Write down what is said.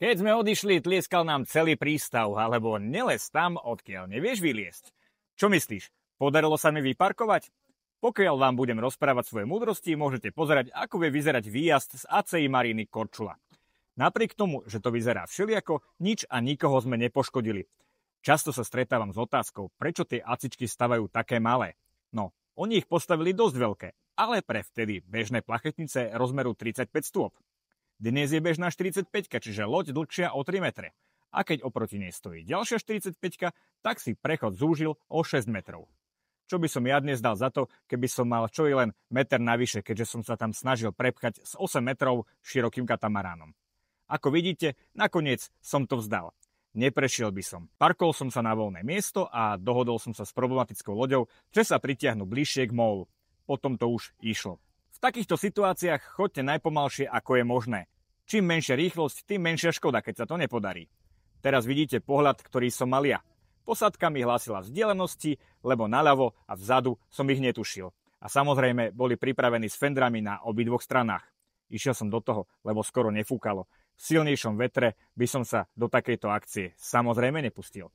Keď sme odišli, tlieskal nám celý prístav, alebo nelez tam, odkiaľ nevieš vyliesť. Čo myslíš, podarilo sa mi vyparkovať? Pokiaľ vám budem rozprávať svoje múdrosti, môžete pozerať, ako vie vyzerať výjazd z ACI Mariny Korčula. Napriek tomu, že to vyzerá všelijako, nič a nikoho sme nepoškodili. Často sa stretávam s otázkou, prečo tie acičky stavajú také malé. No, oni ich postavili dosť veľké, ale pre vtedy bežné plachetnice rozmeru 35 stôp. Dnes je bežná 45, čiže loď dlhšia o 3 metre. A keď oproti nej stojí ďalšia 45, tak si prechod zúžil o 6 metrov. Čo by som ja dnes dal za to, keby som mal čo i len meter navyše, keďže som sa tam snažil prepchať s 8 metrov širokým katamaránom. Ako vidíte, nakoniec som to vzdal. Neprešiel by som. Parkol som sa na voľné miesto a dohodol som sa s problematickou loďou, že sa pritiahnu bližšie k mólu. Potom to už išlo. V takýchto situáciách choďte najpomalšie, ako je možné. Čím menšia rýchlosť, tým menšia škoda, keď sa to nepodarí. Teraz vidíte pohľad, ktorý som mal ja. Posádka mi hlásila vzdialenosti, lebo naľavo a vzadu som ich netušil. A samozrejme boli pripravení s fendrami na obidvoch stranách. Išiel som do toho, lebo skoro nefúkalo. V silnejšom vetre by som sa do takejto akcie samozrejme nepustil.